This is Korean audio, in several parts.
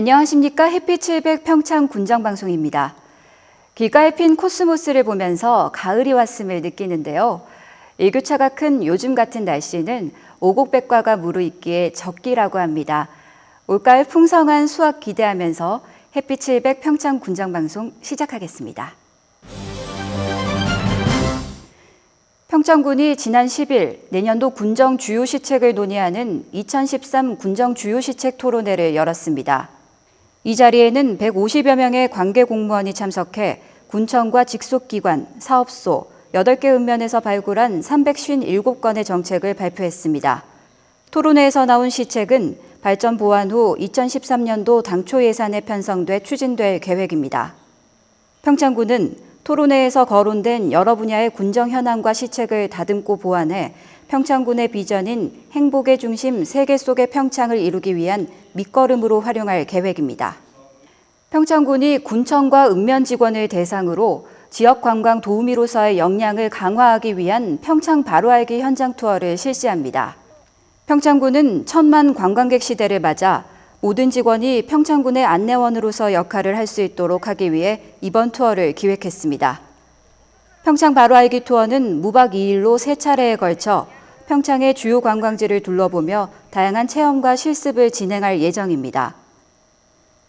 안녕하십니까. 햇빛 700 평창 군정방송입니다. 길가에 핀 코스모스를 보면서 가을이 왔음을 느끼는데요. 일교차가 큰 요즘 같은 날씨는 오곡백과가 무르익기에 적기라고 합니다. 올가을 풍성한 수확 기대하면서 햇빛 700 평창 군정방송 시작하겠습니다. 평창군이 지난 10일 내년도 군정 주요 시책을 논의하는 2013 군정 주요 시책 토론회를 열었습니다. 이 자리에는 150여 명의 관계 공무원이 참석해 군청과 직속기관, 사업소, 8개 읍면에서 발굴한 357건의 정책을 발표했습니다. 토론회에서 나온 시책은 발전 보완 후 2013년도 당초 예산에 편성돼 추진될 계획입니다. 평창군은 토론회에서 거론된 여러 분야의 군정 현황과 시책을 다듬고 보완해 평창군의 비전인 행복의 중심 세계 속의 평창을 이루기 위한 밑거름으로 활용할 계획입니다. 평창군이 군청과 읍면 직원을 대상으로 지역 관광 도우미로서의 역량을 강화하기 위한 평창 바로 알기 현장 투어를 실시합니다. 평창군은 1000만 관광객 시대를 맞아 모든 직원이 평창군의 안내원으로서 역할을 할 수 있도록 하기 위해 이번 투어를 기획했습니다. 평창 바로 알기 투어는 무박 2일로 3차례에 걸쳐 평창의 주요 관광지를 둘러보며 다양한 체험과 실습을 진행할 예정입니다.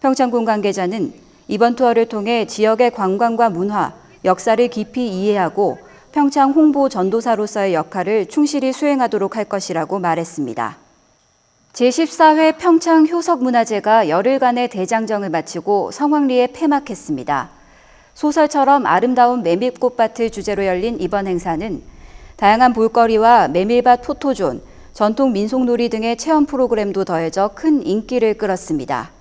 평창군 관계자는 이번 투어를 통해 지역의 관광과 문화, 역사를 깊이 이해하고 평창 홍보 전도사로서의 역할을 충실히 수행하도록 할 것이라고 말했습니다. 제14회 평창 효석문화제가 열흘간의 대장정을 마치고 성황리에 폐막했습니다. 소설처럼 아름다운 메밀꽃밭을 주제로 열린 이번 행사는 다양한 볼거리와 메밀밭 포토존, 전통 민속놀이 등의 체험 프로그램도 더해져 큰 인기를 끌었습니다.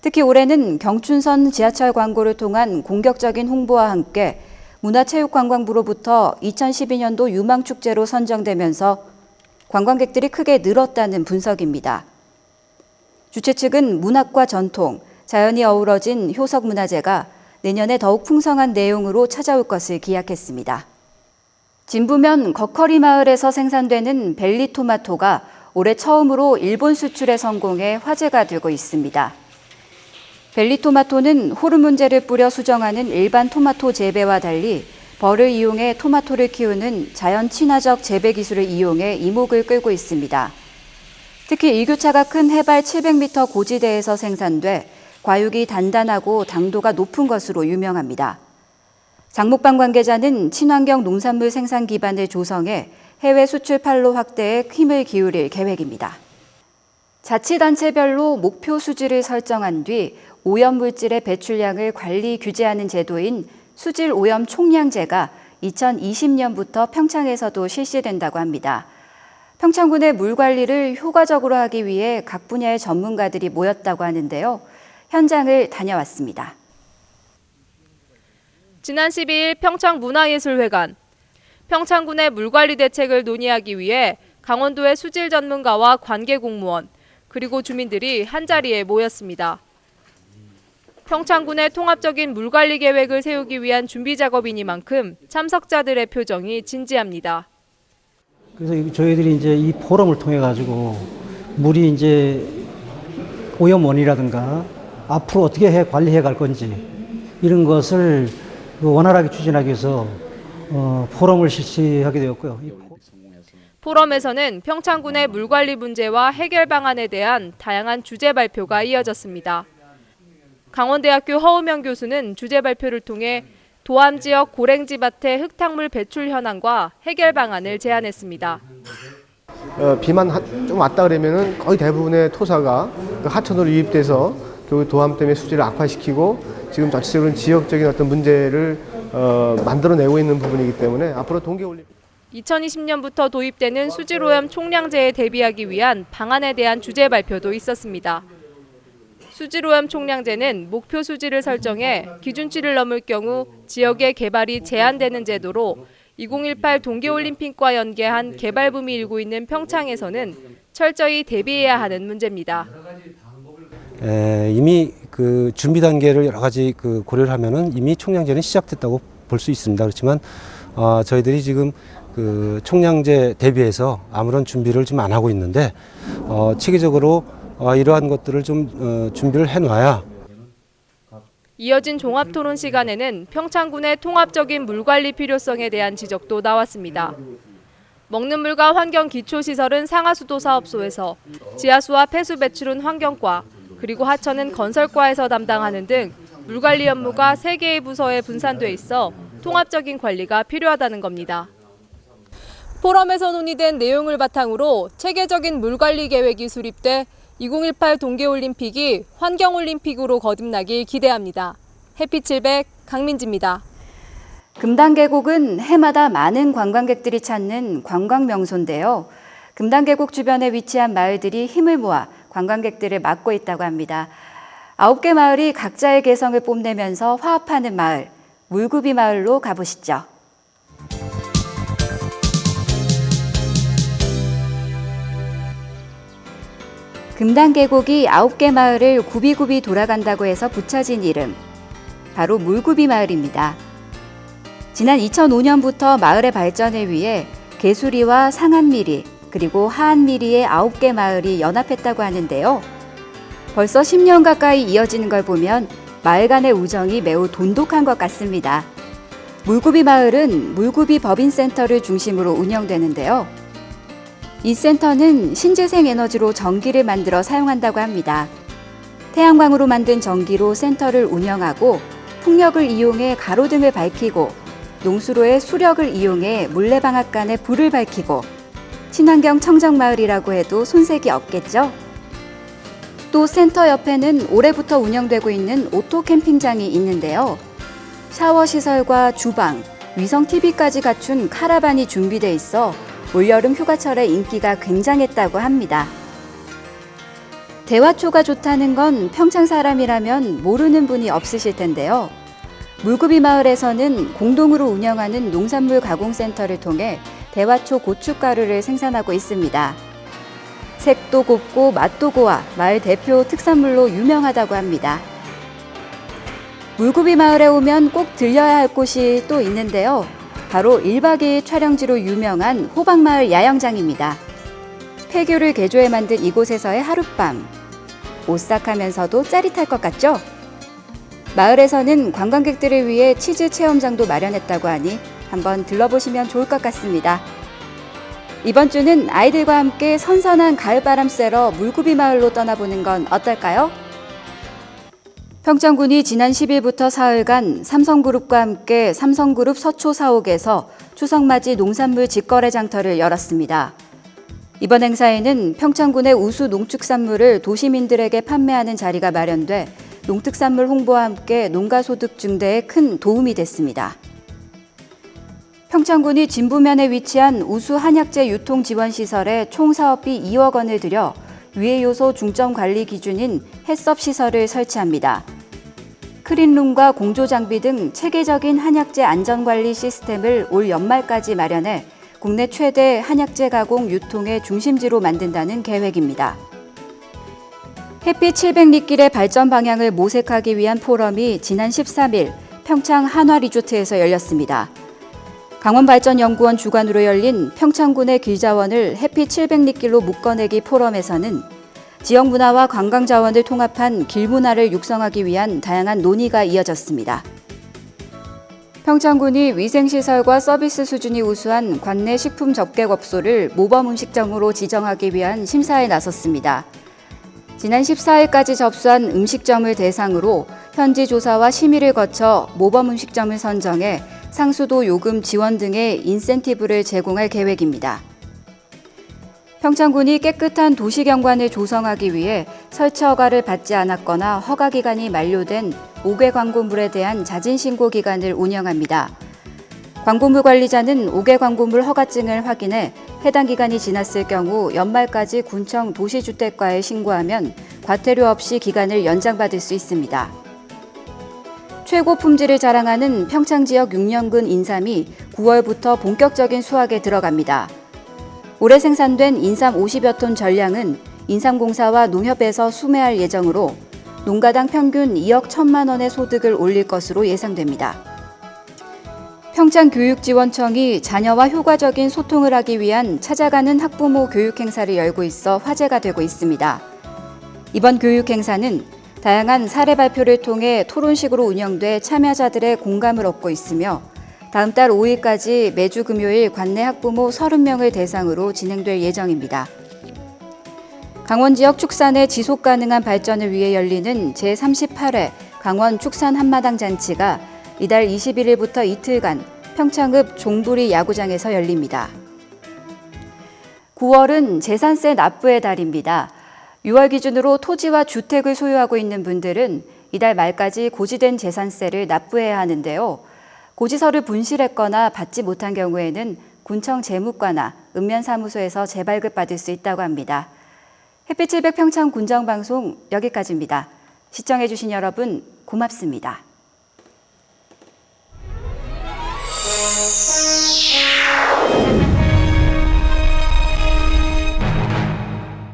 특히 올해는 경춘선 지하철 광고를 통한 공격적인 홍보와 함께 문화체육관광부로부터 2012년도 유망축제로 선정되면서 관광객들이 크게 늘었다는 분석입니다. 주최 측은 문학과 전통, 자연이 어우러진 효석문화제가 내년에 더욱 풍성한 내용으로 찾아올 것을 기약했습니다. 진부면 거커리 마을에서 생산되는 벨리 토마토가 올해 처음으로 일본 수출에 성공해 화제가 되고 있습니다. 벨리 토마토는 호르몬제를 뿌려 수정하는 일반 토마토 재배와 달리 벌을 이용해 토마토를 키우는 자연 친화적 재배 기술을 이용해 이목을 끌고 있습니다. 특히 일교차가 큰 해발 700m 고지대에서 생산돼 과육이 단단하고 당도가 높은 것으로 유명합니다. 장목방 관계자는 친환경 농산물 생산 기반을 조성해 해외 수출판로 확대에 힘을 기울일 계획입니다. 자치단체별로 목표 수지를 설정한 뒤 오염물질의 배출량을 관리 규제하는 제도인 수질 오염 총량제가 2020년부터 평창에서도 실시된다고 합니다. 평창군의 물 관리를 효과적으로 하기 위해 각 분야의 전문가들이 모였다고 하는데요. 현장을 다녀왔습니다. 지난 12일 평창문화예술회관, 평창군의 물관리 대책을 논의하기 위해 강원도의 수질 전문가와 관계 공무원, 그리고 주민들이 한자리에 모였습니다. 평창군의 통합적인 물관리 계획을 세우기 위한 준비 작업이니만큼 참석자들의 표정이 진지합니다. 그래서 저희들이 이제 이 포럼을 통해 가지고 물이 이제 오염 원이라든가 앞으로 어떻게 관리해 갈 건지 이런 것을 원활하게 추진하기 위해서 포럼을 실시하게 되었고요. 포럼에서는 평창군의 물관리 문제와 해결 방안에 대한 다양한 주제 발표가 이어졌습니다. 강원대학교 허우명 교수는 주제 발표를 통해 도암 지역 고랭지 밭의 흙탕물 배출 현황과 해결 방안을 제안했습니다. 비만 좀 왔다 그러면은 거의 대부분의 토사가 그 하천으로 유입돼서 결국 도암 때문에 수질을 악화시키고 지금 전체적으로 지역적인 어떤 문제를 만들어내고 있는 부분이기 때문에 앞으로 동계올림픽 2020년부터 도입되는 수질오염 총량제에 대비하기 위한 방안에 대한 주제 발표도 있었습니다. 수질오염 총량제는 목표 수질을 설정해 기준치를 넘을 경우 지역의 개발이 제한되는 제도로 2018 동계올림픽과 연계한 개발붐이 일고 있는 평창에서는 철저히 대비해야 하는 문제입니다. 이미 그 준비 단계를 여러 가지 고려를 하면은 이미 총량제는 시작됐다고 볼 수 있습니다. 그렇지만 저희들이 지금 그 총량제 대비해서 아무런 준비를 지금 안 하고 있는데 체계적으로 이러한 것들을 좀 준비를 해놔야. 이어진 종합토론 시간에는 평창군의 통합적인 물관리 필요성에 대한 지적도 나왔습니다. 먹는 물과 환경 기초시설은 상하수도 사업소에서, 지하수와 폐수 배출은 환경과, 그리고 하천은 건설과에서 담당하는 등 물관리 업무가 3개의 부서에 분산돼 있어 통합적인 관리가 필요하다는 겁니다. 포럼에서 논의된 내용을 바탕으로 체계적인 물관리 계획이 수립돼 2018 동계올림픽이 환경올림픽으로 거듭나길 기대합니다. 햇빛 700 강민지입니다. 금단계곡은 해마다 많은 관광객들이 찾는 관광 명소인데요. 금단계곡 주변에 위치한 마을들이 힘을 모아 관광객들을 맡고 있다고 합니다. 9개 마을이 각자의 개성을 뽐내면서 화합하는 마을, 물구비 마을로 가보시죠. 금단계곡이 9개 마을을 굽이굽이 돌아간다고 해서 붙여진 이름, 바로 물구비 마을입니다. 지난 2005년부터 마을의 발전을 위해 개수리와 상한미리, 그리고 하한미리의 9개 마을이 연합했다고 하는데요. 벌써 10년 가까이 이어지는 걸 보면 마을 간의 우정이 매우 돈독한 것 같습니다. 물구비 마을은 물구비 법인센터를 중심으로 운영되는데요. 이 센터는 신재생 에너지로 전기를 만들어 사용한다고 합니다. 태양광으로 만든 전기로 센터를 운영하고 풍력을 이용해 가로등을 밝히고 농수로의 수력을 이용해 물레방앗간에 불을 밝히고 친환경 청정마을이라고 해도 손색이 없겠죠? 또 센터 옆에는 올해부터 운영되고 있는 오토 캠핑장이 있는데요. 샤워 시설과 주방, 위성 TV까지 갖춘 카라반이 준비돼 있어 올여름 휴가철에 인기가 굉장했다고 합니다. 대화초가 좋다는 건 평창 사람이라면 모르는 분이 없으실 텐데요. 물구비 마을에서는 공동으로 운영하는 농산물 가공센터를 통해 대화초 고춧가루를 생산하고 있습니다. 색도 곱고 맛도 고와 마을 대표 특산물로 유명하다고 합니다. 물구비 마을에 오면 꼭 들려야 할 곳이 또 있는데요. 바로 1박 2일 촬영지로 유명한 호박마을 야영장입니다. 폐교를 개조해 만든 이곳에서의 하룻밤. 오싹하면서도 짜릿할 것 같죠? 마을에서는 관광객들을 위해 치즈 체험장도 마련했다고 하니 한번 들러보시면 좋을 것 같습니다. 이번 주는 아이들과 함께 선선한 가을바람 쐬러 물구비 마을로 떠나보는 건 어떨까요? 평창군이 지난 10일부터 사흘간 삼성그룹과 함께 삼성그룹 서초 사옥에서 추석맞이 농산물 직거래 장터를 열었습니다. 이번 행사에는 평창군의 우수 농축산물을 도시민들에게 판매하는 자리가 마련돼 농특산물 홍보와 함께 농가소득 증대에 큰 도움이 됐습니다. 평창군이 진부면에 위치한 우수 한약재 유통지원시설에 총 사업비 2억 원을 들여 위해 요소 중점 관리 기준인 해썹 시설을 설치합니다. 크린룸과 공조장비 등 체계적인 한약재 안전관리 시스템을 올 연말까지 마련해 국내 최대 한약재 가공 유통의 중심지로 만든다는 계획입니다. 햇빛 700리길의 발전 방향을 모색하기 위한 포럼이 지난 13일 평창 한화리조트에서 열렸습니다. 강원발전연구원 주관으로 열린 평창군의 길자원을 햇빛 700리길로 묶어내기 포럼에서는 지역 문화와 관광 자원을 통합한 길문화를 육성하기 위한 다양한 논의가 이어졌습니다. 평창군이 위생시설과 서비스 수준이 우수한 관내 식품 접객업소를 모범음식점으로 지정하기 위한 심사에 나섰습니다. 지난 14일까지 접수한 음식점을 대상으로 현지 조사와 심의를 거쳐 모범음식점을 선정해 상수도 요금 지원 등의 인센티브를 제공할 계획입니다. 평창군이 깨끗한 도시경관을 조성하기 위해 설치 허가를 받지 않았거나 허가 기간이 만료된 5개 광고물에 대한 자진 신고 기간을 운영합니다. 광고물 관리자는 5개 광고물 허가증을 확인해 해당 기간이 지났을 경우 연말까지 군청 도시주택과에 신고하면 과태료 없이 기간을 연장받을 수 있습니다. 최고 품질을 자랑하는 평창 지역 6년근 인삼이 9월부터 본격적인 수확에 들어갑니다. 올해 생산된 인삼 50여 톤 전량은 인삼공사와 농협에서 수매할 예정으로 농가당 평균 2억 1천만 원의 소득을 올릴 것으로 예상됩니다. 평창교육지원청이 자녀와 효과적인 소통을 하기 위한 찾아가는 학부모 교육 행사를 열고 있어 화제가 되고 있습니다. 이번 교육 행사는 다양한 사례 발표를 통해 토론식으로 운영돼 참여자들의 공감을 얻고 있으며 다음 달 5일까지 매주 금요일 관내 학부모 30명을 대상으로 진행될 예정입니다. 강원 지역 축산의 지속 가능한 발전을 위해 열리는 제38회 강원 축산 한마당 잔치가 이달 21일부터 이틀간 평창읍 종부리 야구장에서 열립니다. 9월은 재산세 납부의 달입니다. 6월 기준으로 토지와 주택을 소유하고 있는 분들은 이달 말까지 고지된 재산세를 납부해야 하는데요. 고지서를 분실했거나 받지 못한 경우에는 군청 재무과나 읍면사무소에서 재발급받을 수 있다고 합니다. 햇빛 700 평창 군정방송 여기까지입니다. 시청해주신 여러분 고맙습니다.